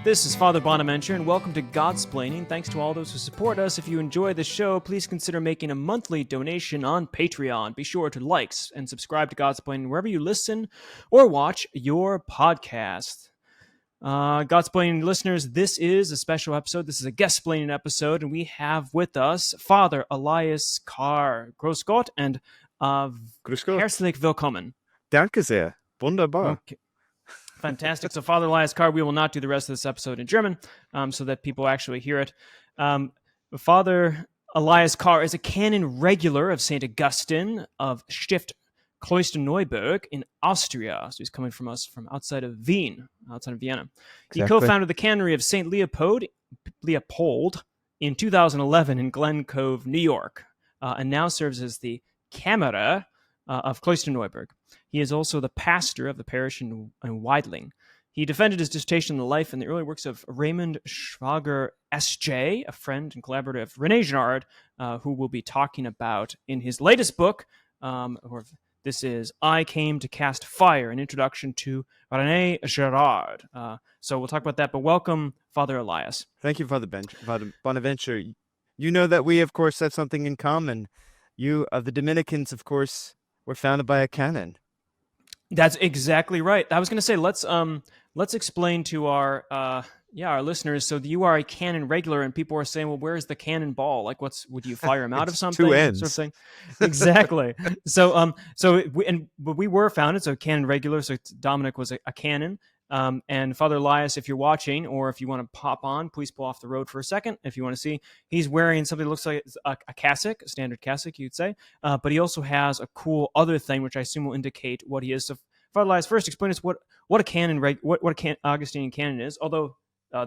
This is Father Bonaventure, and welcome to Godsplaining. Thanks to all those who support us. If you enjoy the show, please consider making a monthly donation on Patreon. Be sure to like and subscribe to Godsplaining wherever you listen or watch your podcast. Godsplaining listeners, this is a special episode. This is a guest-splaining episode, and we have with us Father Elias Carr. Grüß Gott and Grüß Gott. herzlich willkommen. Danke sehr. Wunderbar. Okay. Fantastic. So, Father Elias Carr, we will not do the rest of this episode in German so that people actually hear it. Father Elias Carr is a canon regular of St. Augustine of Stift Klosterneuburg in Austria. So he's coming from us from outside of Vienna. He co-founded the canonry of St. Leopold in 2011 in Glen Cove, New York, and now serves as the Kammerer of Klosterneuburg. He is also the pastor of the parish in Weidling. He defended his dissertation on the life and the early works of Raymond Schwager S.J., a friend and collaborator of René Girard, who we'll be talking about in his latest book. This is I Came to Cast Fire, an introduction to René Girard. So we'll talk about that, but welcome, Father Elias. Thank you, Father Bonaventure. You know that we, of course, have something in common. You, the Dominicans, of course, were founded by a canon. That's exactly right. I was going to say let's explain to our listeners. So you are a canon regular, and people are saying, "Well, where's the cannonball? Like, would you fire him out of something?" Two ends. Sort of thing. Exactly. But we were founded, so canon regular. So Dominic was a canon. And Father Elias, if you're watching or if you want to pop on, please pull off the road for a second. If you want to see, he's wearing something that looks like a cassock, a standard cassock, you'd say. But he also has a cool other thing, which I assume will indicate what he is. So Father Elias, first explain us what a canon, what a Augustinian canon is. Although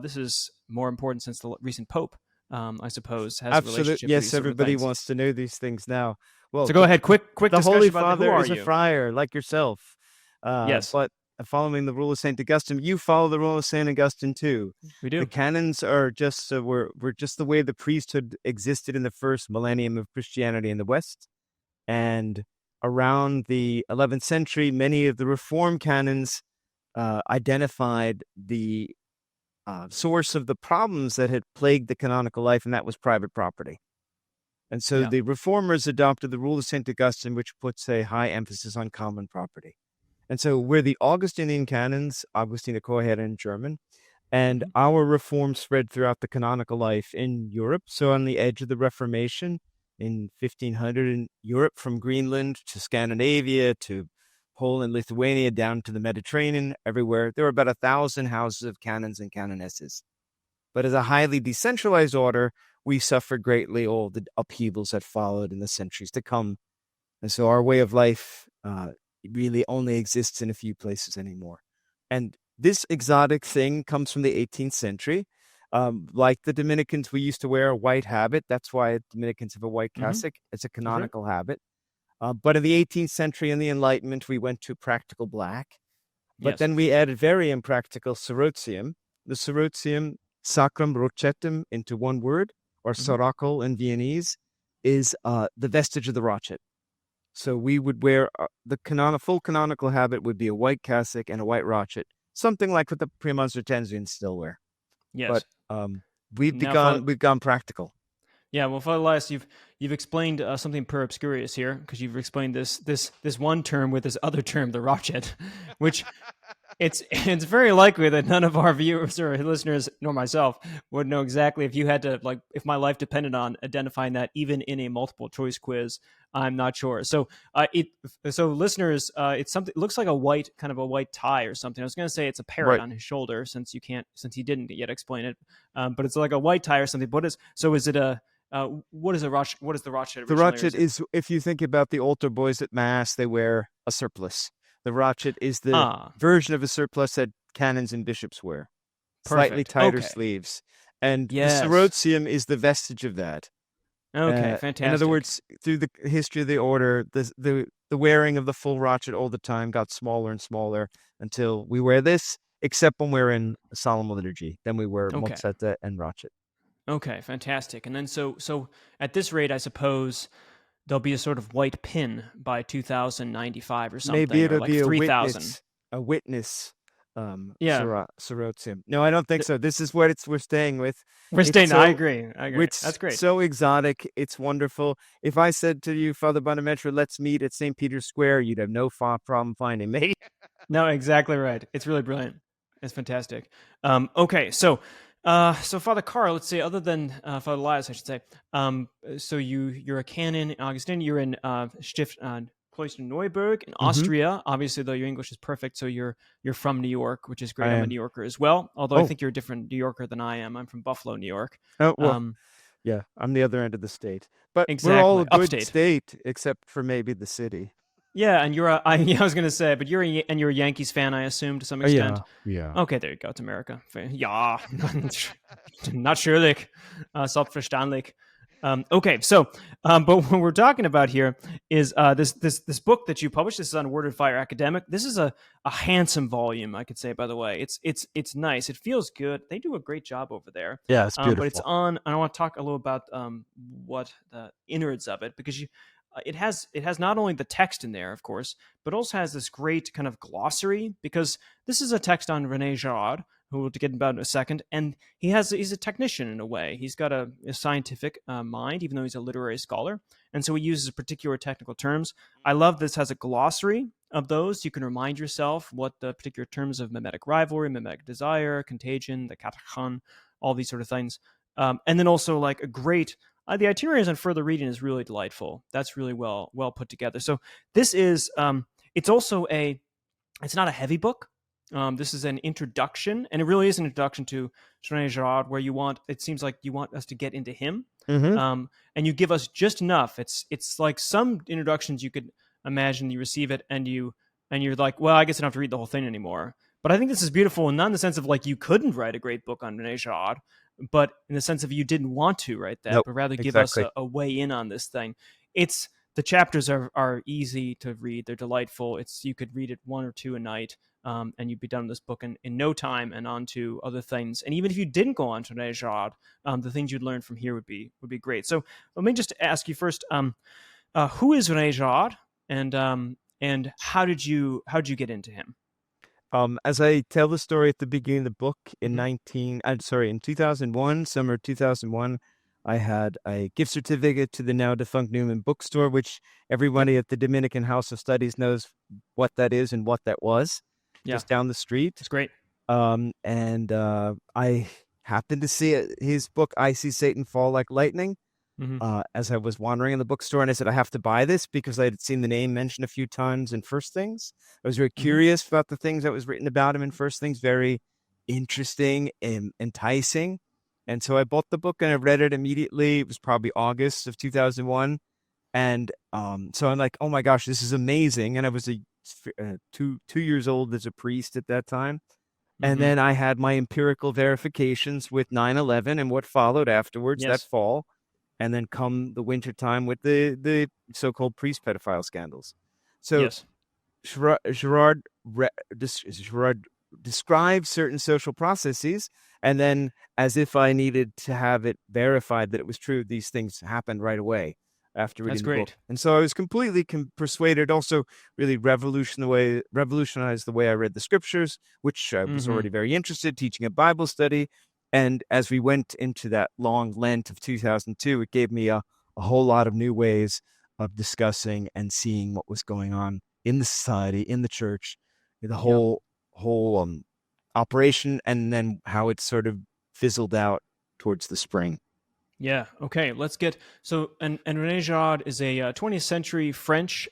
this is more important since the recent Pope, I suppose, has Absolutely. a relationship. Yes, everybody wants to know these things now. Well, so go ahead, quick. The Holy Father who are is a you? friar like yourself. Yes, but following the rule of Saint Augustine, you follow the rule of Saint Augustine too. we do. The canons are just were just the way the priesthood existed in the first millennium of Christianity in the West, and around the 11th century, many of the Reform canons identified the source of the problems that had plagued the canonical life, and that was private property. And so the Reformers adopted the rule of Saint Augustine, which puts a high emphasis on common property. And so we're the Augustinian canons, Augustine Chorherr in German, and our reform spread throughout the canonical life in Europe. So on the edge of the Reformation in 1500 in Europe, from Greenland to Scandinavia to Poland, Lithuania, down to the Mediterranean, everywhere, there were about 1,000 houses of canons and canonesses. But as a highly decentralized order, we suffered greatly all the upheavals that followed in the centuries to come. And so our way of life really only exists in a few places anymore. And this exotic thing comes from the 18th century. Like the Dominicans, we used to wear a white habit. That's why Dominicans have a white cassock. It's a canonical habit. But in the 18th century and the Enlightenment, we went to practical black. But then we added very impractical serotium. The serotium, sacrum rochetum, into one word, or soracol in Viennese, is the vestige of the rochet. So we would wear full canonical habit would be a white cassock and a white rochet, something like what the Premonstratensians still wear. Yes. But we've gone practical. Yeah, well, Father Elias, you've explained something per obscurius here, because you've explained this one term with this other term, the rochet, which it's very likely that none of our viewers or listeners, nor myself, would know exactly if you had to, like, if my life depended on identifying that, even in a multiple choice quiz. I'm not sure. So, listeners, it's something. It looks like a white tie or something. I was going to say it's a parrot on his shoulder, since he didn't yet explain it. But it's like a white tie or something. What is a what is the rochet? The rochet is, if you think about the altar boys at Mass, they wear a surplice. The rochet is the version of a surplice that canons and bishops wear. Perfect. Slightly tighter sleeves. And the serotium is the vestige of that. Okay, fantastic. In other words, through the history of the order, the wearing of the full rochet all the time got smaller and smaller until we wear this, except when we're in a solemn liturgy. Then we wear mozzetta and rochet. Okay, fantastic. And then so at this rate, I suppose there'll be a sort of white pin by 2095 or something. Maybe it'll or like be 3,000. a witness Yeah. Sorotsium. No, I don't think so. This is what we're staying with. We're It's staying. I so agree. I agree. it's That's great. so exotic. It's wonderful. If I said to you, Father Bonaventure, let's meet at St. Peter's Square, you'd have no problem finding me. No, exactly right. It's really brilliant. It's fantastic. Okay, so Father Carr, let's say, other than Father Elias, I should say. So you're a canon in Augustine. You're in Stift Cloister Neuburg in Mm-hmm. Austria. Obviously, though, your English is perfect. So you're from New York, which is I great. I'm a am. New Yorker as well. Although I Oh, think you're a different New Yorker than I am. I'm from Buffalo, New York. oh well, Um, yeah. I'm the other end of the state, but we're all exactly, a good upstate. state except for maybe the city. Yeah, and yeah, I was gonna say, but you're a Yankees fan, I assume, to some Oh, extent. yeah, yeah. Okay, there you go. It's America. Ja, natürlich, selbstverständlich. Okay, but what we're talking about here is this book that you published. This is on Word and Fire Academic. This is a handsome volume, I could say. By the way, it's nice. It feels good. They do a great job over there. Yeah, it's But it's beautiful. on. I want to talk a little about what the innards of it, because it has not only the text in there, of course, but also has this great kind of glossary, because this is a text on René Girard, who we'll get about in a second, and he's a technician in a way. He's got a scientific mind, even though he's a literary scholar, and so he uses particular technical terms. I love this has a glossary of those. You can remind yourself what the particular terms of mimetic rivalry, mimetic desire, contagion, the katachon, all these sort of things, and then also like a great the itineraries on further reading is really delightful. That's really well put together. So this is it's also it's not a heavy book. This is an introduction, and it really is an introduction to René Girard, where it seems like you want us to get into him, Mm-hmm. and you give us just enough. It's like some introductions you could imagine you receive it and you're like, well, I guess I don't have to read the whole thing anymore. But I think this is beautiful, and not in the sense of like you couldn't write a great book on René Girard, but in the sense of you didn't want to write that, Nope, but rather give us exactly. a way in on this thing. It's the chapters are easy to read. They're delightful. You could read it one or two a night, and you'd be done with this book in no time and on to other things. And even if you didn't go on to René Girard, the things you'd learn from here would be great. So let me just ask you first, who is René Girard, and how did you get into him? As I tell the story at the beginning of the book Mm-hmm. in 2001, summer 2001, I had a gift certificate to the now defunct Newman bookstore, which Yep, everybody at the Dominican House of Studies knows what that is and what that was, yeah, just down the street. it's great. And I happened to see his book, I See Satan Fall Like Lightning, Mm-hmm. as I was wandering in the bookstore, and I said, I have to buy this because I had seen the name mentioned a few times in First Things. I was very Mm-hmm. curious about the things that was written about him in First Things, very interesting and enticing. And so I bought the book and I read it immediately. It was probably August of 2001. And so I'm like, oh my gosh, this is amazing. And I was two years old as a priest at that time. And Mm-hmm. then I had my empirical verifications with 9/11 and what followed afterwards that Yes. fall, and then come the winter time with the so-called priest pedophile scandals. So Yes. Girard describes certain social processes, and then, as if I needed to have it verified that it was true, these things happened right away after That's reading the book. great. And so I was completely persuaded. Also, really revolutionized the way I read the scriptures, which I was Mm-hmm. already very interested teaching a Bible study. And as we went into that long Lent of 2002, it gave me a whole lot of new ways of discussing and seeing what was going on in the society, in the church, the Yep. whole operation, and then how it sort of fizzled out towards the spring. Yeah. Okay. Let's get and René Girard is a 20th century French.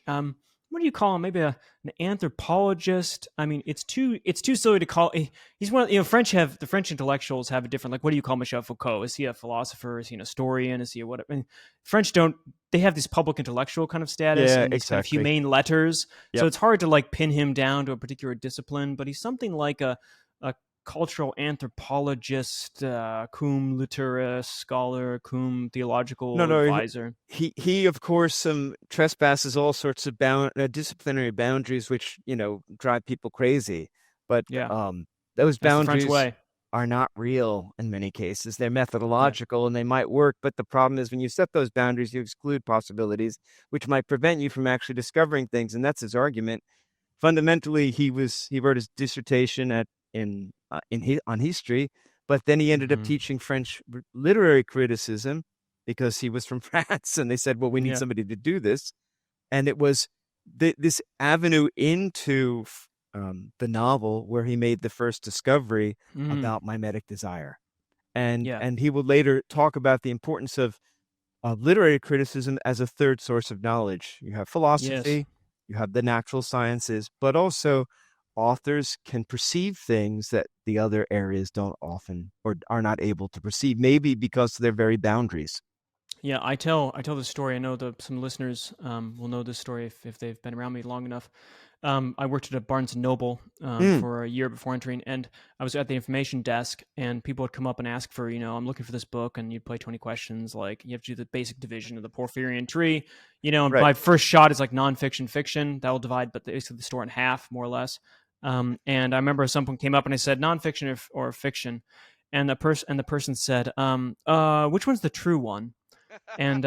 What do you call him? Maybe an anthropologist. I mean, it's too silly to call. He's one. The French intellectuals have a different. Like, what do you call Michel Foucault? Is he a philosopher? Is he an historian? Is he a what? I mean, French don't. They have this public intellectual kind of status Yeah, and these kind of exactly. humane letters. So Yep. it's hard to like pin him down to a particular discipline. But he's something like a cultural anthropologist, cum literus scholar, cum No, theological no. advisor. He of course trespasses all sorts of disciplinary boundaries, which drive people crazy. But Yeah, those that's the French boundaries way. are not real in many cases. They're Yeah, methodological and they might work, but the problem is when you set those boundaries, you exclude possibilities which might prevent you from actually discovering things. And that's his argument. fundamentally, he wrote his dissertation on history, but then he ended up Mhm. teaching French literary criticism because he was from France, and they said, "Well, we need Yeah. somebody to do this." And it was this avenue into the novel where he made the first discovery Mm. about mimetic desire, and Yeah. he will later talk about the importance of literary criticism as a third source of knowledge. You have Yes. philosophy, you have the natural sciences, but also authors can perceive things that the other areas don't often or are not able to perceive, maybe because of their very boundaries. Yeah, I tell this story. I know some listeners will know this story if they've been around me long enough. I worked at a Barnes and Noble Mm, for a year before entering, and I was at the information desk, and people would come up and ask for, I'm looking for this book, and you'd play 20 questions, like you have to do the basic division of the Porphyrian tree, and right. my first shot is like nonfiction, fiction. That will divide, but basically the store in half, more or less. And I remember someone came up and I said nonfiction or fiction, and the person said, which one's the true one? and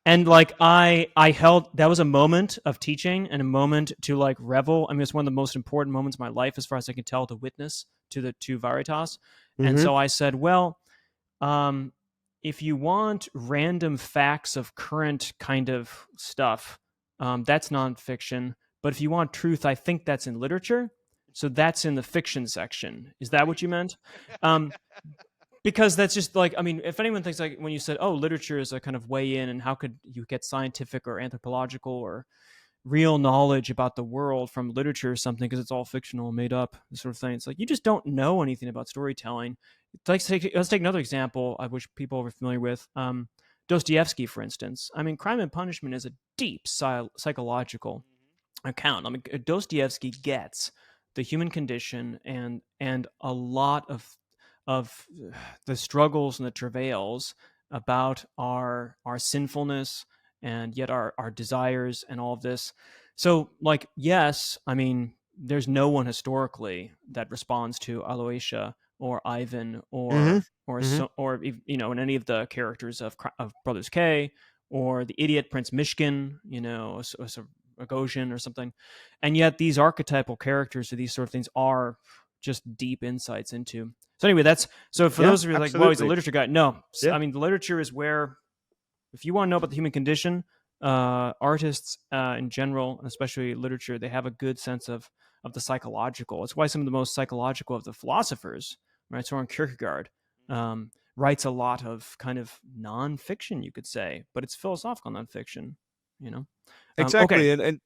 and like I held that was a moment of teaching and a moment to like revel. I mean, it's one of the most important moments of my life as far as I can tell, to witness to the two Veritas. And Mm-hmm. so I said, well, um if you want random facts of current kind of stuff, that's nonfiction. But if you want truth, I think that's in literature, so that's in the fiction section. Is that what you meant? um because that's just like, I mean, if anyone thinks, like, when you said, oh, literature is a kind of way in, and how could you get scientific or anthropological or real knowledge about the world from literature or something, because it's all fictional, made up, this sort of thing. It's like you just don't know anything about storytelling. Let's take another example, which people are familiar with. Dostoevsky, for instance. I mean, Crime and Punishment is a deep psychological account. I mean, Dostoevsky gets the human condition and a lot of the struggles and the travails about our sinfulness, and yet our desires and all of this. So, like, yes, I mean, there's no one historically that responds to Aloysia or Ivan Mm-hmm. Mm-hmm. in any of the characters of Brothers K, or the idiot Prince Mishkin, a Goshen or something. And yet these archetypal characters or these sort of things are just deep insights into. So anyway, that's so for Yeah, those of you like, well, he's a absolutely. literature guy. No, Yeah. I mean, the literature is where, if you want to know about the human condition, artists in general, and especially literature, they have a good sense of the psychological. It's why some of the most psychological of the philosophers, right, Soren Kierkegaard, writes a lot of kind of nonfiction, you could say, but it's philosophical nonfiction. You know, okay. Exactly, and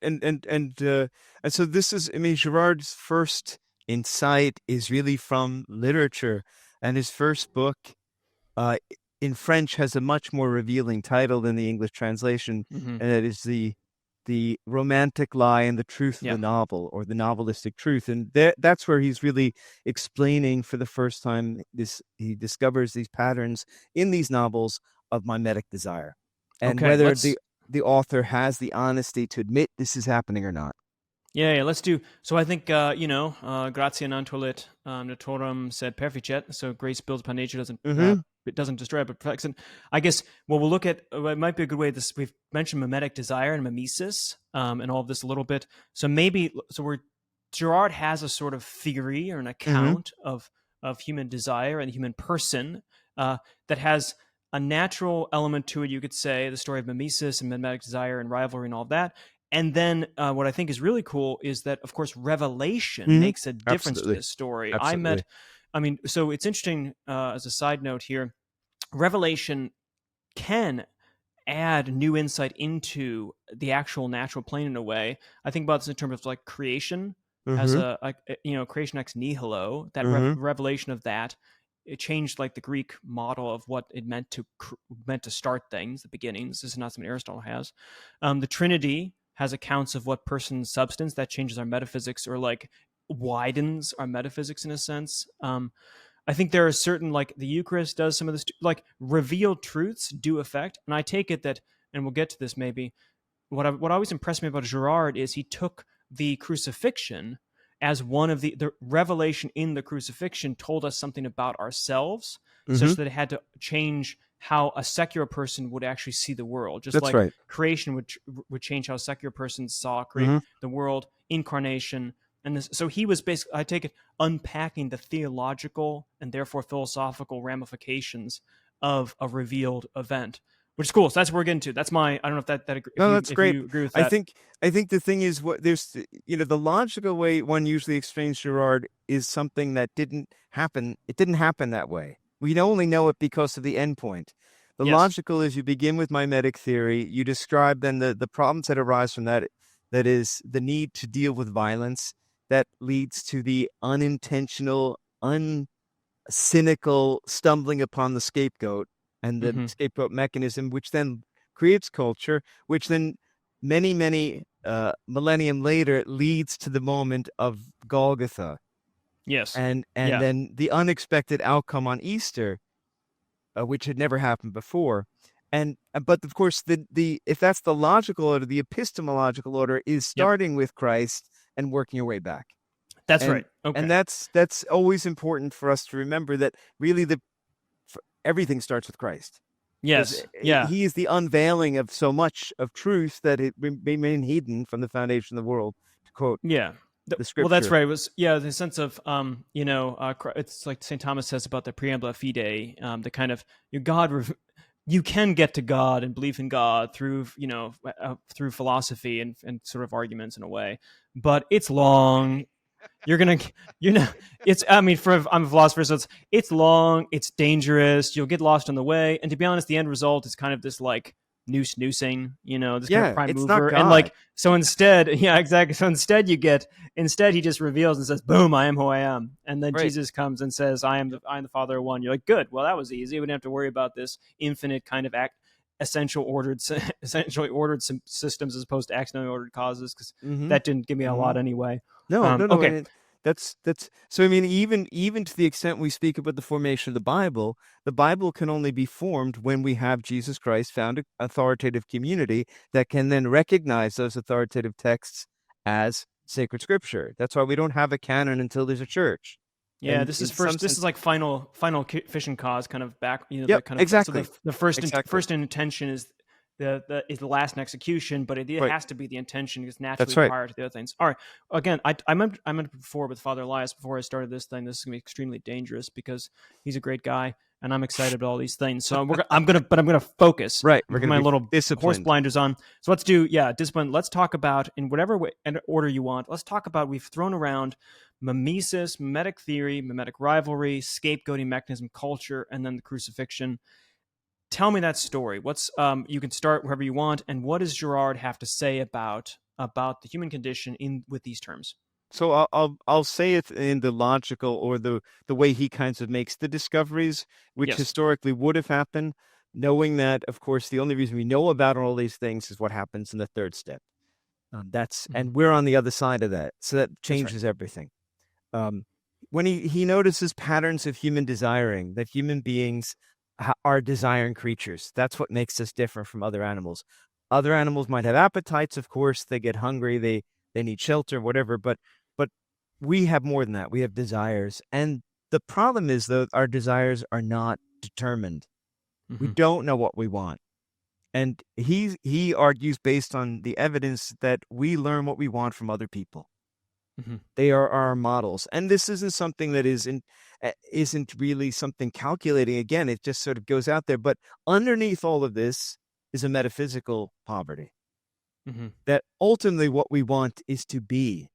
so this is, I mean, Girard's first insight is really from literature, and his first book, uh, in French, has a much more revealing title than the English translation, Hmm. and it is the romantic lie and the truth of Yeah. the novel, or the novelistic truth, and that's where he's really explaining for the first time this. He discovers these patterns in these novels of mimetic desire, and Okay. whether the author has the honesty to admit this is happening or not. Yeah, let's do. So I think, gratia non tollit naturam sed perficet. So grace builds upon nature, doesn't Mm-hmm. it doesn't destroy it, but perfects it. I guess what we'll look at, it might be a good way. This, we've mentioned mimetic desire and mimesis, and all of this a little bit. So maybe, Girard has a sort of theory or an Mm-hmm. account of human desire and the human person, that has a natural element to it. You could say the story of mimesis and mimetic desire and rivalry and all of that. And then what I think is really cool is that, of course, revelation Mm-hmm. makes a difference to Absolutely. this story. Absolutely. So it's interesting, as a side note here, revelation can add new insight into the actual natural plane in a way. I think about this in terms of like creation as Mm-hmm. creation ex nihilo, that Mm-hmm. revelation of that. It changed like the Greek model of what it meant to start things, the beginnings. This is not something Aristotle has. The Trinity has accounts of what person's substance that changes our metaphysics, or like widens our metaphysics in a sense. I think there are certain, like the Eucharist does some of this, like revealed truths do affect. And I take it that, and we'll get to this maybe. What always impressed me about Girard is he took the crucifixion as one of the revelation in the crucifixion told us something about ourselves, Mm-hmm. such that it had to change how a secular person would actually see the world, just That's like right. creation would change how secular persons saw Hmm. the world, incarnation, and this. So he was basically, I take it, unpacking the theological and therefore philosophical ramifications of a revealed event, which is cool. So that's what we're getting to. That's my. I don't know if No, that's if great. you agree with I that. think I think the thing is what there's the logical way one usually explains Girard is something that didn't happen. It didn't happen that way. We only know it because of the endpoint. The Yes. logical is you begin with mimetic theory, you describe then the problems that arise from that, that is the need to deal with violence that leads to the unintentional, cynical stumbling upon the scapegoat and the Mm-hmm. scapegoat mechanism, which then creates culture, which then many millennium later leads to the moment of Golgotha, Yes. and Yeah. then the unexpected outcome on Easter, which had never happened before. And but of course the if that's the logical order, the epistemological order is Yep. starting with Christ and working your way back. That's And right. Okay. that's always important for us to remember that really everything starts with Christ, because Yes. Yeah. he is the unveiling of so much of truth that it remained hidden from the foundation of the world, to quote Yeah. the Well, that's scripture. right. It was, yeah, the sense of it's like St. Thomas says about the preambula fide, the kind of you can get to God and believe in God through through philosophy and sort of arguments in a way, but it's long. You're gonna you know it's I mean for I'm a philosopher, so it's long, it's dangerous, you'll get lost on the way, and to be honest, the end result is kind of this like noosing, this kind of Yeah, prime it's not mover, and God. like so instead, yeah, exactly. So instead he just reveals and says, "Boom, I am who I am," and then Right. Jesus comes and says, I am the Father of one." You're like, "Good, well that was easy. We didn't have to worry about this infinite kind of essentially ordered systems as opposed to accidentally ordered causes, because Mm-hmm. that didn't give me a Mm-hmm. lot anyway." No, Okay. and that's so. I mean, even to the extent we speak about the formation of the Bible can only be formed when we have Jesus Christ found an authoritative community that can then recognize those authoritative texts as sacred scripture. That's why we don't have a canon until there's a church. Yeah, And this is in some first. This sense, is like final fishing cause kind of back. The yep, kind of so exactly, the exactly, first intention is the last in execution, but it right. has to be the intention because That's naturally right. prior to the other things. All right. Again, I meant before with Father Elias before I started this thing. This is gonna be extremely dangerous because he's a great guy and I'm excited about all these things. So I'm gonna focus Right. and We're put going to my be little horse disciplined. blinders on. So let's do discipline. Let's talk about in whatever way and order you want. Let's talk about we've thrown around mimesis, mimetic theory, mimetic rivalry, scapegoating mechanism, culture, and then the crucifixion. Tell me that story. What's you can start wherever you want, and what does Girard have to say about the human condition in with these terms? So I'll say it in the logical or the way he kinds of makes the discoveries, which Yes. historically would have happened, knowing that, of course, the only reason we know about all these things is what happens in the third step. Mm-hmm. And we're on the other side of that, so that That's right. changes everything. Um, when he notices patterns of human desiring, that human beings are desiring creatures. That's what makes us different from other animals. Other animals might have appetites, of course. They get hungry. They need shelter, whatever. But we have more than that. We have desires, and the problem is though our desires are not determined. We Mm-hmm. don't know what we want. And he argues based on the evidence that we learn what we want from other people. Mm-hmm. They are our models. And this isn't something that isn't really something calculating. Again, it just sort of goes out there. But underneath all of this is a metaphysical poverty. Mm-hmm. That ultimately what we want is to be.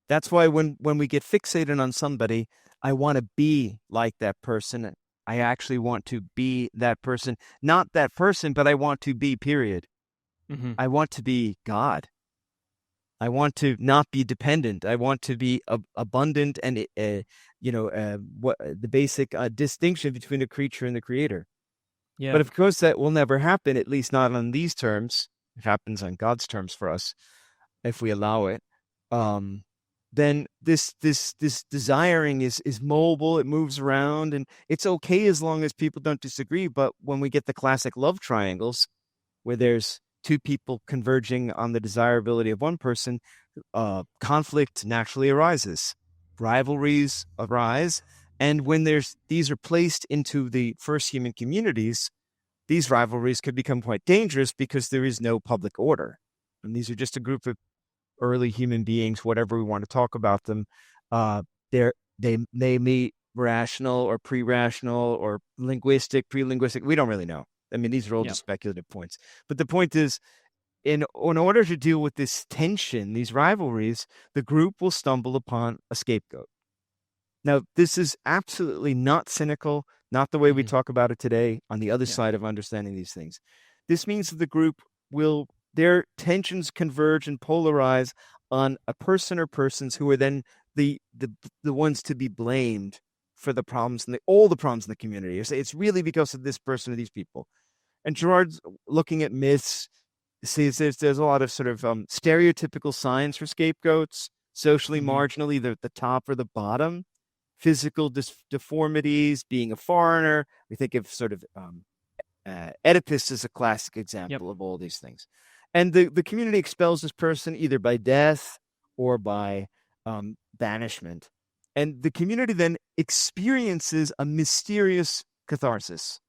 That's why when we get fixated on somebody, I want to be like that person. I actually want to be that person. Not that person, but I want to be, period. Mm-hmm. I want to be God. I want to not be dependent. I want to be abundant, and what the basic distinction between a creature and the creator. Yeah. But of course, that will never happen. At least not on these terms. It happens on God's terms for us, if we allow it. Then this desiring is mobile. It moves around, and it's okay as long as people don't disagree. But when we get the classic love triangles, where there's two people converging on the desirability of one person, conflict naturally arises. Rivalries arise, And when these are placed into the first human communities, these rivalries could become quite dangerous because there is no public order. And these are just a group of early human beings, whatever we want to talk about them. Uh, they may be rational or pre-rational or linguistic, pre-linguistic. We don't really know. I mean, these are all just speculative points. But the point is, in order to deal with this tension, these rivalries, the group will stumble upon a scapegoat. Now, this is absolutely not cynical, not the way we talk about it today on the other side of understanding these things. This means that the group their tensions converge and polarize on a person or persons who are then the ones to be blamed for the problems and all the problems in the community. It's really because of this person or these people. And Girard's looking at myths, sees there's a lot of sort of stereotypical signs for scapegoats, socially marginal, either at the top or the bottom. Physical deformities, being a foreigner. We think of sort of Oedipus is a classic example of all these things. And the community expels this person either by death or by banishment. And the community then experiences a mysterious catharsis,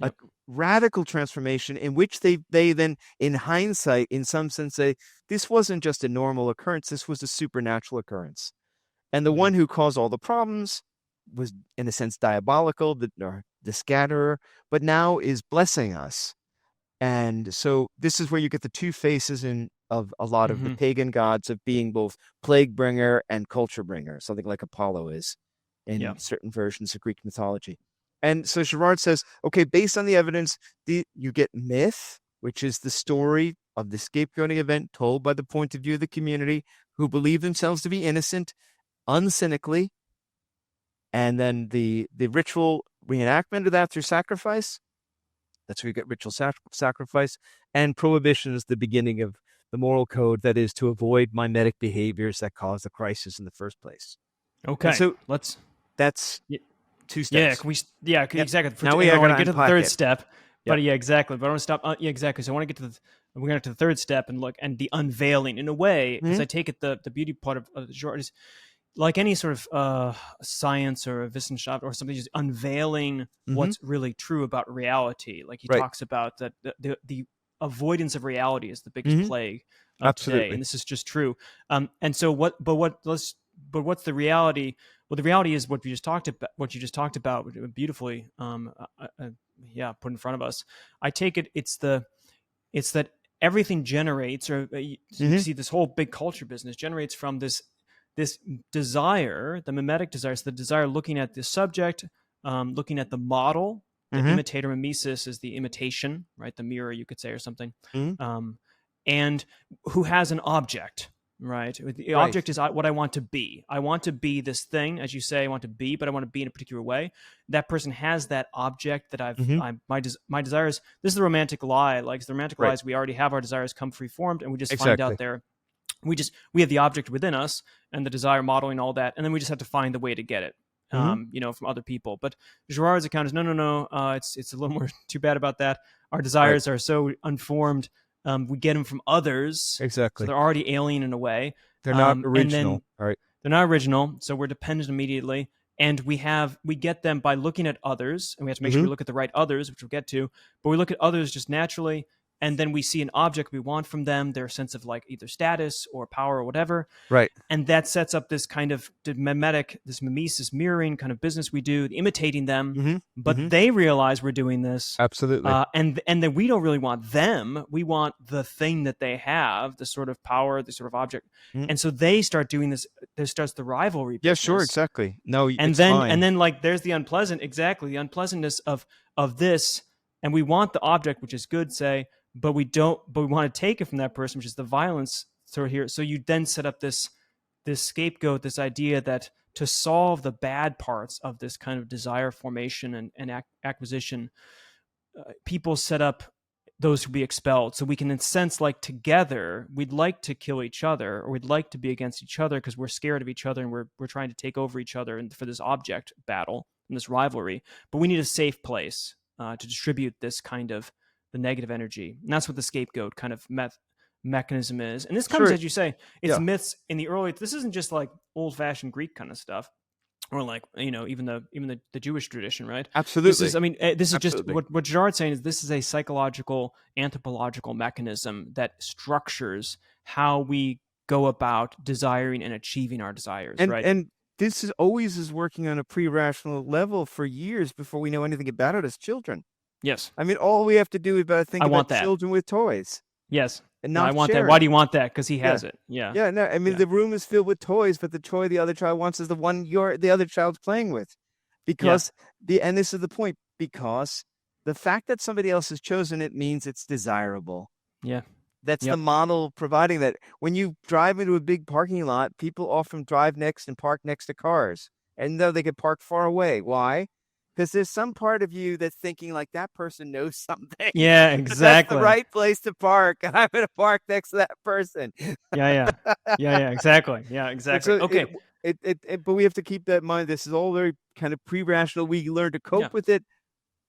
a radical transformation in which they then, in hindsight, in some sense, say, this wasn't just a normal occurrence, this was a supernatural occurrence. And the one who caused all the problems was, in a sense, diabolical, the scatterer, but now is blessing us. And so this is where you get the two faces of a lot of the pagan gods of being both plague bringer and culture bringer, something like Apollo is in certain versions of Greek mythology. And so Girard says, okay, based on the evidence, you get myth, which is the story of the scapegoating event told by the point of view of the community who believe themselves to be innocent, uncynically, and then the ritual reenactment of that through sacrifice. That's where you get ritual sacrifice, and prohibition is the beginning of the moral code, that is to avoid mimetic behaviors that cause the crisis in the first place. Okay, and so that's 2 steps. Exactly. Now we I are want going to get to the third step, but exactly. But I want to stop. Exactly. So I want to get to we're going to the third step and look and the unveiling in a way, because I take it the beauty part of Girard is, like any sort of science or a Wissenschaft or something, just unveiling what's really true about reality. Like he talks about that the avoidance of reality is the biggest plague of today, and this is just true. And so what's the reality? Well, the reality is what you just talked about beautifully, put in front of us. I take it it's that everything generates, or you see this whole big culture business generates from this desire, the mimetic desire, the desire looking at the subject, looking at the model. The imitator, mimesis, is the imitation, right? The mirror, you could say, or something. And who has an object, right? The object is what I want to be. I want to be this thing, as you say, I want to be, but I want to be in a particular way. That person has that object that my desires. This is the romantic lie. Like the romantic lie is we already have our desires come free-formed, and we just find out there. We have the object within us and the desire modeling all that, and then we just have to find the way to get it, from other people. But Girard's account is no. It's a little more too bad about that. Our desires are so unformed. We get them from others. Exactly. So they're already alien in a way. They're not original. They're not original. So we're dependent immediately. And we get them by looking at others, and we have to make sure we look at the right others, which we'll get to. But we look at others just naturally, and then we see an object we want from them, their sense of like either status or power or whatever. Right. And that sets up this kind of mimetic, this mimesis mirroring kind of business we do, imitating them. But they realize we're doing this. Absolutely. And then we don't really want them. We want the thing that they have, the sort of power, the sort of object. And so they start doing this. There starts the rivalry business. Yeah, sure, exactly. No, and then like there's the unpleasantness of this. And we want the object, which is good, say, but we want to take it from that person, which is the violence sort of here. So you then set up this scapegoat, this idea that to solve the bad parts of this kind of desire formation and acquisition, people set up those who be expelled. So we can, in a sense, like together, we'd like to kill each other, or we'd like to be against each other because we're scared of each other and we're trying to take over each other and for this object battle and this rivalry. But we need a safe place to distribute this kind of the negative energy. And that's what the scapegoat kind of mechanism is. And this comes, as you say, it's myths in the early, this isn't just like old-fashioned Greek kind of stuff. or like even the Jewish tradition, right? This is, Absolutely. I mean, this is just Absolutely. what Girard's saying is this is a psychological anthropological mechanism that structures how we go about desiring and achieving our desires, right? And this is always is working on a pre-rational level for years before we know anything about it as children. Yes, I mean, all we have to do is think I about want that. children with toys Yes, and no, I not want that. Why do sharing. you want that? Because he Yeah. has it. Yeah, Yeah, no, I mean yeah, the room is filled with toys, but the toy the other child wants is the one the other child's playing with. yeah, Because and this is the point, because the fact that somebody else has chosen it means it's desirable. yeah, That's the yep, model providing that. When you drive into a big parking lot, people often drive next and park next to cars. And though they could park far away. Why? Because there's some part of you that's thinking like that person knows something. yeah, But that's the exactly. right place to park. And I'm going to park next to that person. Yeah, yeah, yeah, yeah, exactly. Yeah, And exactly. so Okay. but we have to keep that in mind. This is all very kind of pre-rational. We learn to Yeah, cope with it.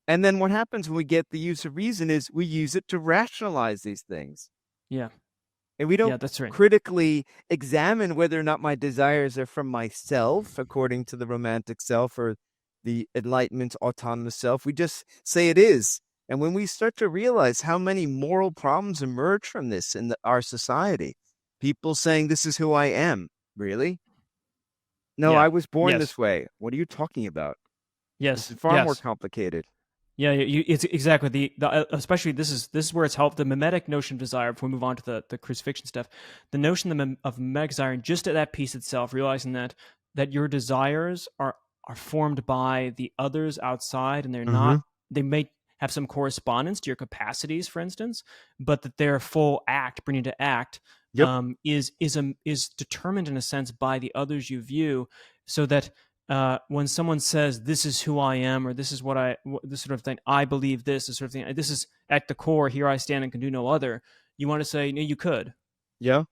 And then what happens when we get the use of reason is we use it to rationalize these things. yeah, And we yeah. don't That's right. critically examine whether or not my desires are from myself, according to the romantic self or the enlightenment autonomous self. We just say it is. And when we start to realize how many moral problems emerge from this in our society, people saying, "This is who I am." Really? No, Yeah. I was born Yes. this way. What are you talking about? This Yes. is far more Yes. complicated. Yeah. It's exactly especially this is where it's helped the mimetic notion of desire. Before we move on to the crucifixion stuff, the notion of mimetic desire, and just at that piece itself, realizing that your desires are formed by the others outside, and they're Mm-hmm. not. They may have some correspondence to your capacities, for instance, but that their full act, bringing to act, Yep. is determined in a sense by the others you view, so that when someone says this is who I am, or this is this sort of thing, I believe this sort of thing, this is at the core, here I stand and can do no other, you want to say, no, you could, Yeah.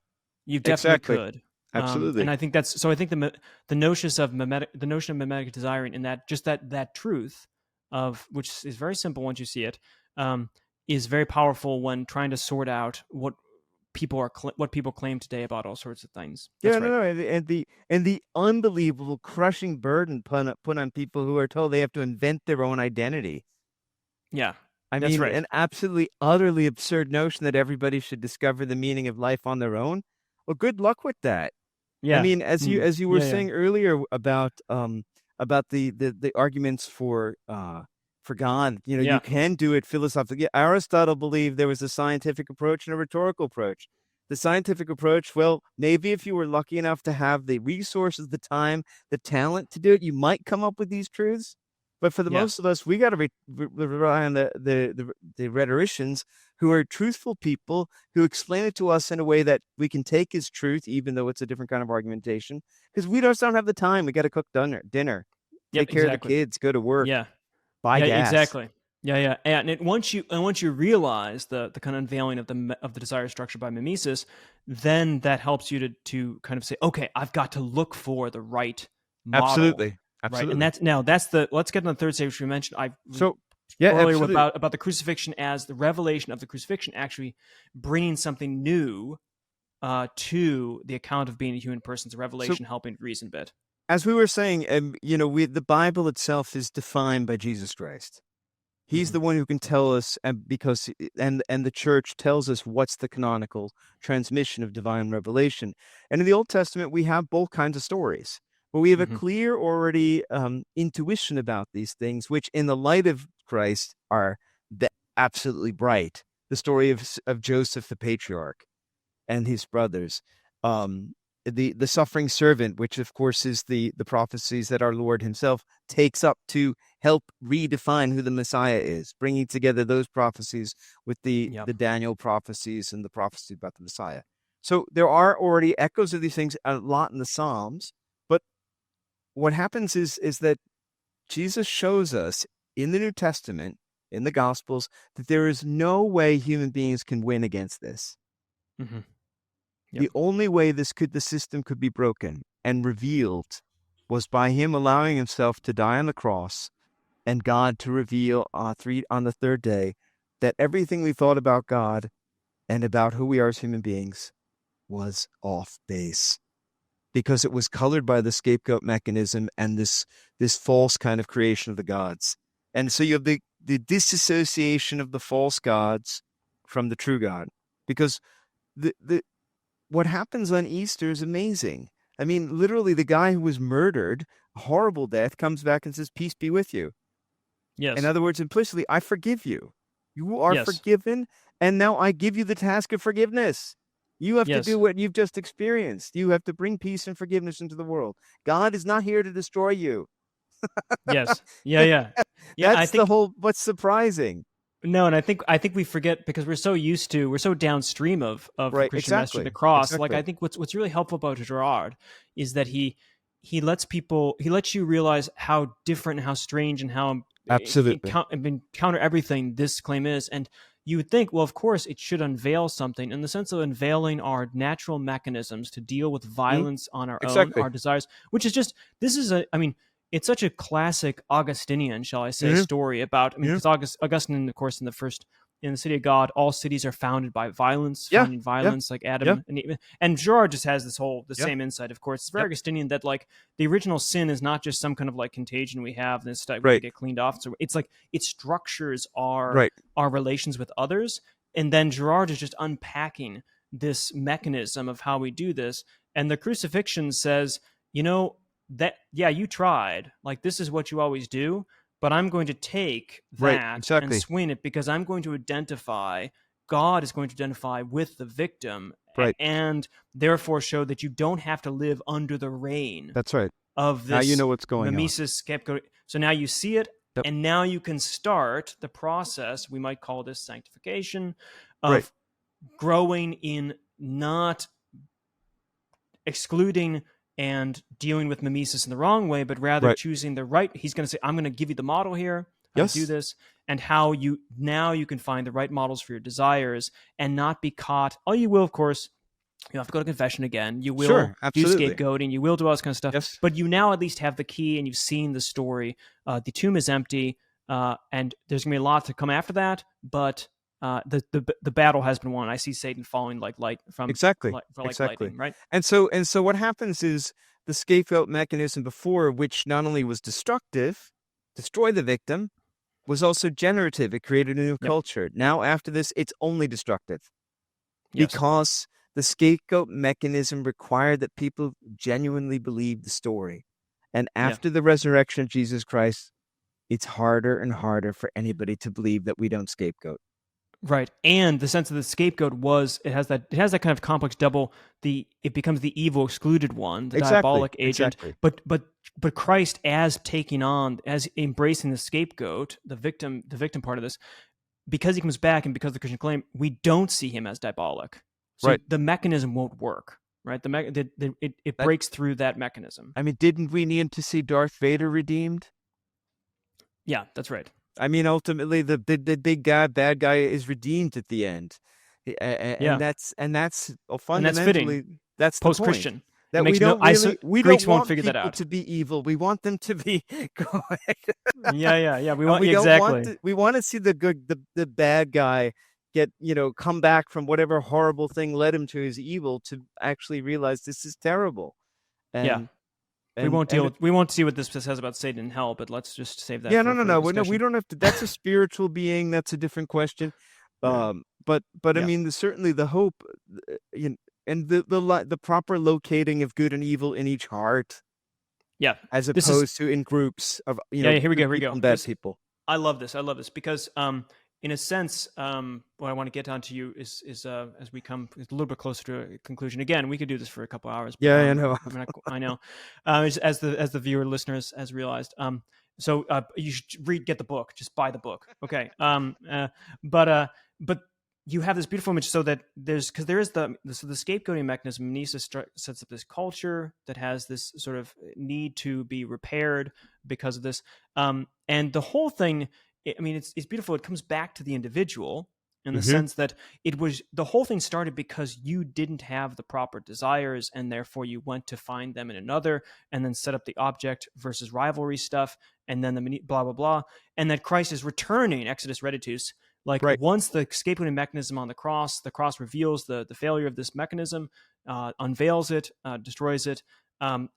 you definitely Exactly. could. And Absolutely. I think that's so. I think the notion of mimetic desiring, in that just that truth of which is very simple once you see it, is very powerful when trying to sort out what what people claim today about all sorts of things. Yeah, That's no, right. no, and the unbelievable crushing burden put on people who are told they have to invent their own identity. Yeah, I that's mean, right. an absolutely utterly absurd notion that everybody should discover the meaning of life on their own. Well, good luck with that. I Yeah. mean, as you were Yeah. Yeah. saying earlier about the arguments for God, you Yeah. can do it philosophically. Aristotle believed there was a scientific approach and a rhetorical approach. The scientific approach, well, maybe if you were lucky enough to have the resources, the time, the talent to do it, you might come up with these truths. But for the Yeah. most of us, we got to rely on the rhetoricians who are truthful people who explain it to us in a way that we can take as truth, even though it's a different kind of argumentation. Because we just don't have the time. We got to cook dinner, Yep. take care of the Exactly. kids, go to work, Yeah. buy Yeah. gas. Exactly. Yeah. Yeah. Once you realize the kind of unveiling of the desire structure by mimesis, then that helps you to kind of say, okay, I've got to look for the right model, Absolutely, right? And absolutely. that's the let's get on the third stage, which we mentioned. I So, yeah, earlier absolutely. about the crucifixion as the revelation of the crucifixion actually bringing something new to the account of being a human person's So, revelation, helping reason a bit. as we were saying, the Bible itself is defined by Jesus Christ. He's Mm-hmm. the one who can tell us, and the church tells us what's the canonical transmission of divine revelation. And in the Old Testament, we have both kinds of stories, but we have a Mm-hmm. clear already intuition about these things, which in the light of Christ are absolutely bright. The story of Joseph the patriarch and his brothers. The suffering servant, which of course is the prophecies that our Lord himself takes up to help redefine who the Messiah is, bringing together those prophecies with Yeah. the Daniel prophecies and the prophecy about the Messiah. So there are already echoes of these things a lot in the Psalms, but what happens is that Jesus shows us in the New Testament, in the Gospels, that there is no way human beings can win against this. Mm-hmm. Yep. The only way the system could be broken and revealed was by him allowing himself to die on the cross and God to reveal on the third day that everything we thought about God and about who we are as human beings was off base. because it was colored by the scapegoat mechanism and this false kind of creation of the gods. And so you have the disassociation of the false gods from the true God, because the what happens on Easter is amazing. I mean, literally, the guy who was murdered, a horrible death, comes back and says, "Peace be with you." In Yes. other words, implicitly, I forgive you. You are Yes. forgiven, and now I give you the task of forgiveness. You have to Yes. do what you've just experienced. You have to bring peace and forgiveness into the world. God is not here to destroy you. Yes. Yeah. Yeah. Yeah. I That's the think whole, what's surprising. no, and I think we forget because we're so downstream of the Right, Christian message of the exactly. cross. Like I Exactly. think what's really helpful about Girard is that he lets you realize how different and how strange and how Absolutely. counter everything this claim is. And you would think, well, of course, it should unveil something in the sense of unveiling our natural mechanisms to deal with Mhm. violence on our own, Exactly. our desires, which is just, this is I mean, it's such a classic Augustinian, shall I say, Yeah. story about, I mean, Yeah. because Augustine, of course, in the city of God, all cities are founded by violence, Yeah. founding Yeah. violence, like Yeah. Adam and Girard just has the Yeah. same insight. Of course, it's very Yep. Augustinian that like the original sin is not just some kind of like contagion we have and it's we have to Right. get cleaned off. So it's like it structures our Right. relations with others, and then Girard is just unpacking this mechanism of how we do this. And the Crucifixion says, you know, that yeah, you tried, like this is what you always do, but I'm going to take Right. that and Exactly. swing it because I'm going to identify, God is going to identify with the victim, Right. and therefore show that you don't have to live under the reign That's right. of Now you this know what's going on. mimesis scapegoat. So now you see it, Yep. and now you can start the process. We might call this sanctification Right. of growing in not excluding and dealing with mimesis in the wrong way, but rather Right. choosing the right. He's going to say, I'm going to give you the model here, how to do Yes. this, and how you can find the right models for your desires and not be caught. Oh, you will, of course. You have to go to confession again. You will Sure. do Absolutely. scapegoating. You will do all this kind of stuff. Yes. But you now at least have the key and you've seen the story. The tomb is empty, and there's going to be a lot to come after that. But the battle has been won. I see Satan falling like light from Exactly. like Exactly. lightning, right? And so what happens is the scapegoat mechanism before, which not only was destructive, destroy the victim, was also generative. It created a new Yep. culture. Now after this, it's only destructive. Yes. Because the scapegoat mechanism required that people genuinely believe the story. And after the resurrection of Jesus Christ, it's harder and harder for anybody to believe that we don't scapegoat. Right, and the sense of the scapegoat was it has that kind of complex double. It becomes the evil excluded one, the Exactly. diabolic agent. Exactly. But Christ, as embracing the scapegoat, the victim part of this, because he comes back and because of the Christian claim, we don't see him as diabolic. So Right. the mechanism won't work. Right, it breaks through that mechanism. I mean, didn't we need to see Darth Vader redeemed? Yeah, that's right. I mean, ultimately, the big guy, bad guy, is redeemed at the end, Yeah. and that's fitting. fundamentally that's the point. Post-Christian. That It we makes no. don't really we Greeks don't won't want figure that people out. to be evil. We want them to be good. Yeah. We want we don't exactly. want we want to see the good the bad guy get come back from whatever horrible thing led him to his evil to actually realize this is terrible. And Yeah. We won't see what this says about Satan in hell, but let's just save that. Yeah, for no. We discussion. don't have to. That's a spiritual being. That's a different question. Yeah. But I Yeah. mean, certainly the hope, and the proper locating of good and evil in each heart, Yeah. as This opposed to in groups of Yeah. Here we good go. people and bad This- people. I love this because in a sense, what I want to get onto you is as we come a little bit closer to a conclusion. Again, we could do this for a couple hours. But, Yeah, I know. I know. As the viewer listeners has realized. So you should get the book. Just buy the book. Okay. But you have this beautiful image, so that there is the scapegoating mechanism. Mimesis sets up this culture that has this sort of need to be repaired because of this. And the whole thing, I mean, it's beautiful. It comes back to the individual in the sense that the whole thing started because you didn't have the proper desires, and therefore you went to find them in another, and then set up the object versus rivalry stuff, and then the blah blah blah, and that Christ is returning, Exodus Reditus, Like Right. once the scapegoating mechanism on the cross reveals the failure of this mechanism, unveils it, destroys it, and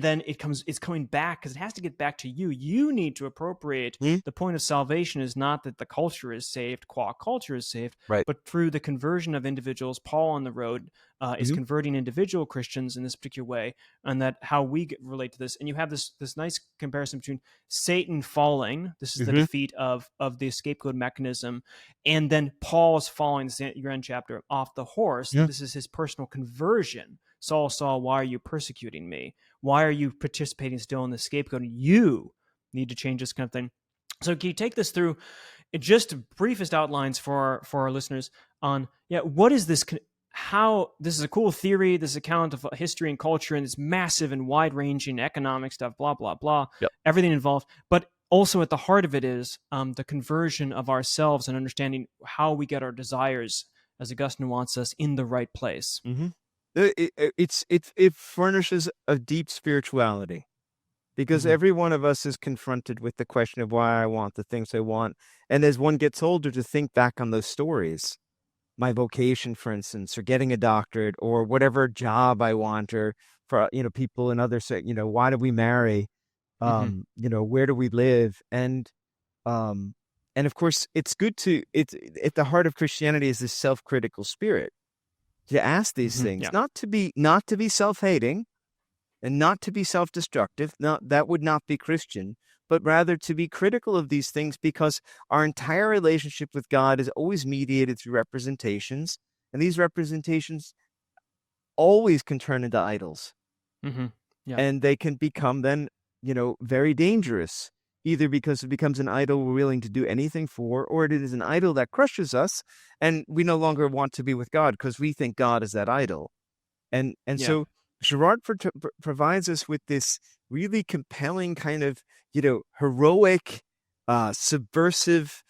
then it's coming back because it has to get back to you. You need to appropriate. Hmm? The point of salvation is not that the culture is saved, qua culture is saved, Right. but through the conversion of individuals. Paul on the road is Mhm. converting individual Christians in this particular way, and that how we relate to this. And you have this nice comparison between Satan falling. This is the Mhm. defeat of the scapegoat mechanism, and then Paul is falling, the end chapter, off the horse. Yeah. This is his personal conversion. Saul, Saul, why are you persecuting me? Why are you participating still in the scapegoat? You need to change this kind of thing. So can you take this through just briefest outlines for our listeners on what is this? How this is a cool theory, this account of history and culture, and this massive and wide-ranging economic stuff, blah blah blah, Yep. everything involved. But also at the heart of it is the conversion of ourselves and understanding how we get our desires, as Augustine wants us, in the right place. Mm-hmm. It furnishes a deep spirituality, because every one of us is confronted with the question of why I want the things I want. And as one gets older, to think back on those stories, my vocation, for instance, or getting a doctorate, or whatever job I want, or for, people in other, why do we marry? Where do we live? And of course, it's it's at the heart of Christianity is this self-critical spirit to ask these things, not to be self-hating, and not to be self-destructive. That would not be Christian, but rather to be critical of these things, because our entire relationship with God is always mediated through representations, and these representations always can turn into idols. And they can become then, very dangerous, either because it becomes an idol we're willing to do anything for, or it is an idol that crushes us, and we no longer want to be with God because we think God is that idol. And so Girard provides us with this really compelling kind of, heroic, subversive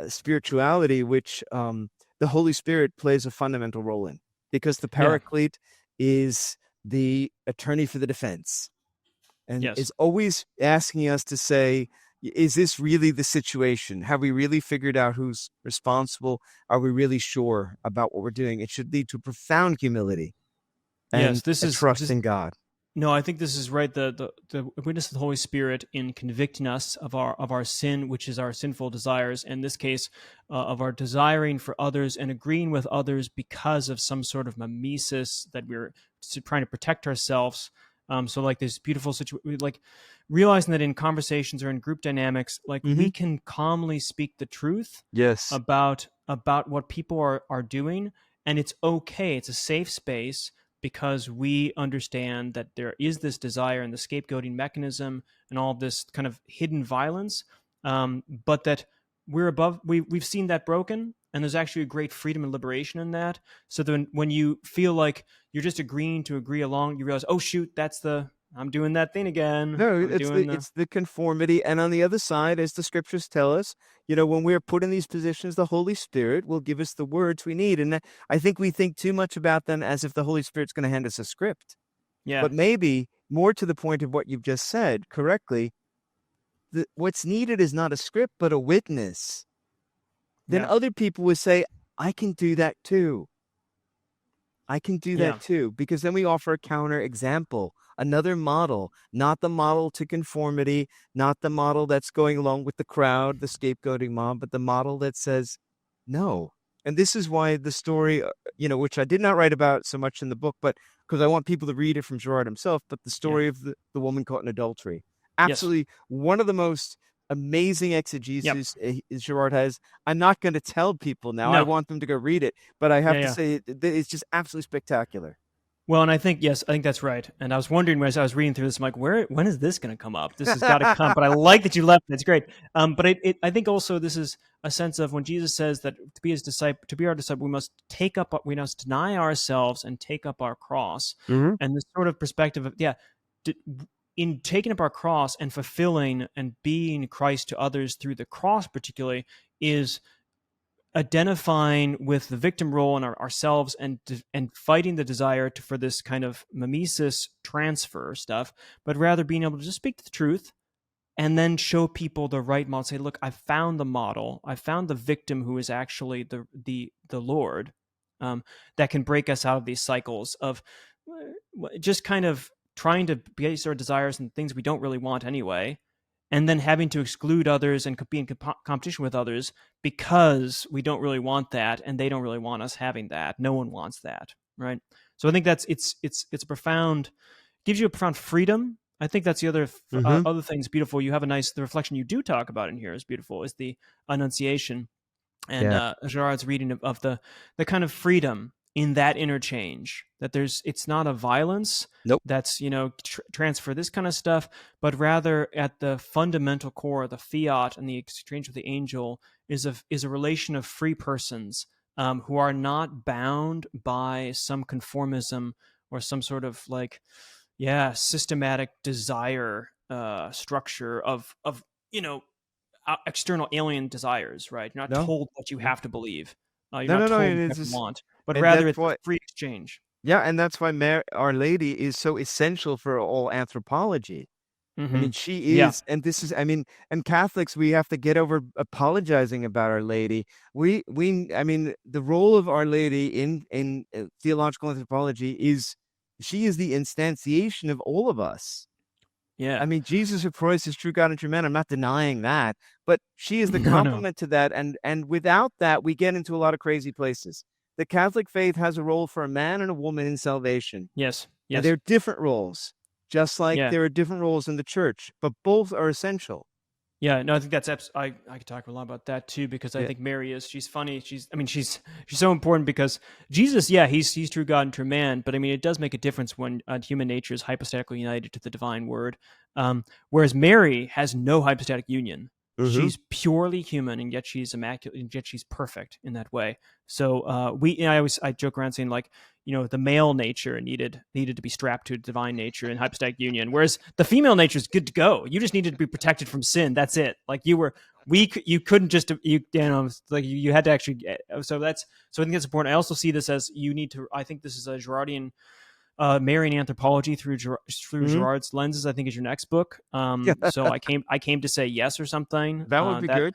spirituality, which the Holy Spirit plays a fundamental role in, because the Paraclete is the attorney for the defense, and is always asking us to say, is this really the situation? Have we really figured out who's responsible? Are we really sure about what we're doing? It should lead to profound humility and trust in God. No, I think this is right. The witness of the Holy Spirit in convicting us of our sin, which is our sinful desires. In this case, of our desiring for others and agreeing with others because of some sort of mimesis that we're trying to protect ourselves. So like this beautiful situation, like realizing that in conversations or in group dynamics, like we can calmly speak the truth about what people are doing, and it's okay. It's a safe space, because we understand that there is this desire and the scapegoating mechanism and all this kind of hidden violence, but that we've seen that broken, and there's actually a great freedom and liberation in that. So then when you feel like you're just agreeing to agree along, you realize, oh shoot, I'm doing that thing again. No, it's the conformity. And on the other side, as the scriptures tell us, when we're put in these positions, the Holy Spirit will give us the words we need. And I think we think too much about them as if the Holy Spirit's going to hand us a script. Yeah. But maybe more to the point of what you've just said correctly, what's needed is not a script, but a witness. Then other people would say, I can do that too. I can do that too, because then we offer a counter example, another model, not the model to conformity, not the model that's going along with the crowd, the scapegoating mob, but the model that says no. And this is why the story, which I did not write about so much in the book, but because I want people to read it from Girard himself, but the story of the woman caught in adultery. Absolutely one of the most amazing exegesis Girard has. I'm not going to tell people now. I want them to go read it, but I have to say it's just absolutely spectacular. Well, and I think that's right. And I was wondering as I was reading through this, I'm like, when is this going to come up? This has got to come. But I like that you left it. It's great. But I think also this is a sense of when Jesus says that to be our disciple, we must deny ourselves and take up our cross. And this sort of perspective of in taking up our cross and fulfilling and being Christ to others through the cross, particularly, is identifying with the victim role in ourselves and fighting the desire for this kind of mimesis transfer stuff, but rather being able to just speak the truth and then show people the right model. Say, look, I found the model. I found the victim who is actually the Lord, that can break us out of these cycles of just kind of trying to base our desires and things we don't really want anyway, and then having to exclude others and be in competition with others because we don't really want that, and they don't really want us having that. No one wants that, right? So I think that's it's a profound, gives you a profound freedom. I think that's the other other thing's beautiful. You have the reflection you do talk about in here is beautiful, is the Annunciation, and Girard's reading of the kind of freedom in that interchange, that it's not a violence that's, transfer this kind of stuff, but rather at the fundamental core, the fiat and the exchange with the angel is a relation of free persons who are not bound by some conformism or some sort of systematic desire structure of external alien desires, right? You're not told what you have to believe. You're not told what you want, but rather it's a free exchange. Yeah, and that's why Our Lady is so essential for all anthropology. Mm-hmm. I mean, she is, and this is, and Catholics, we have to get over apologizing about Our Lady. The role of Our Lady in theological anthropology is, she is the instantiation of all of us. Yeah. I mean, Jesus of Christ is true God and true man. I'm not denying that, but she is the complement to that. And without that, we get into a lot of crazy places. The Catholic faith has a role for a man and a woman in salvation. Yes. And they're different roles, just like there are different roles in the church, but both are essential. Yeah, no, I think that's I could talk a lot about that too, because I think Mary she's funny. She's so important because Jesus, he's true God and true man, but I mean, it does make a difference when human nature is hypostatically united to the divine word, whereas Mary has no hypostatic union. Mm-hmm. She's purely human, and yet she's immaculate, and yet she's perfect in that way. So I joke around saying, like, the male nature needed to be strapped to divine nature in hypostatic union, whereas the female nature is good to go. You just needed to be protected from sin. That's it. Like you couldn't just you had to actually. So I think that's important. I also see this as I think this is a Girardian. Marian anthropology through Girard's lenses, I think, is your next book. So I came to say yes or something. That would be good.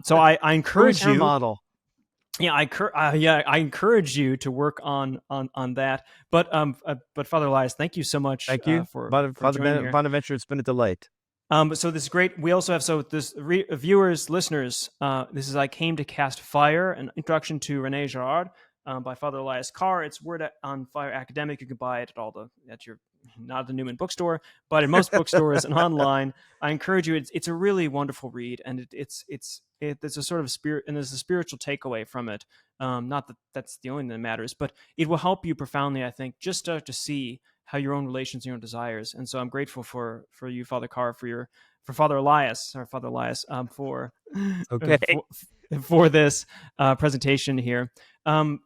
So I encourage you. Model. Yeah, I encourage you to work on that. But Father Elias, thank you so much. Thank you for Father Bonaventure. It's been a delight. So this is great. We also have viewers, listeners. This is I Came to Cast Fire, an introduction to René Girard. By Father Elias Carr. It's Word on Fire Academic. You can buy it not at the Newman bookstore, but in most bookstores and online. I encourage you. It's a really wonderful read, and it's a sort of spirit, and there's a spiritual takeaway from it. Not that that's the only thing that matters, but it will help you profoundly, I think, just to see how your own relations, your own desires. And so I'm grateful for you, Father Carr, for Father Elias, for this presentation here.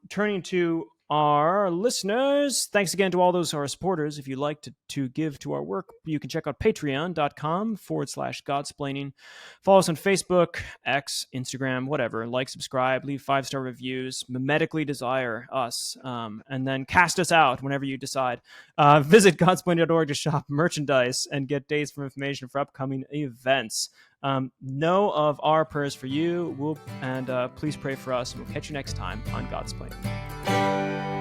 Turning to our listeners, thanks again to all those who are supporters. If you'd like to give to our work, you can check out patreon.com/Godsplaining. Follow us on Facebook, X, Instagram, whatever. Like, subscribe, leave 5-star reviews, mimetically desire us, and then cast us out whenever you decide. Visit godsplaining.org to shop merchandise and get dates for information for upcoming events. Know of our prayers for you, and please pray for us. We'll catch you next time on Godsplaining.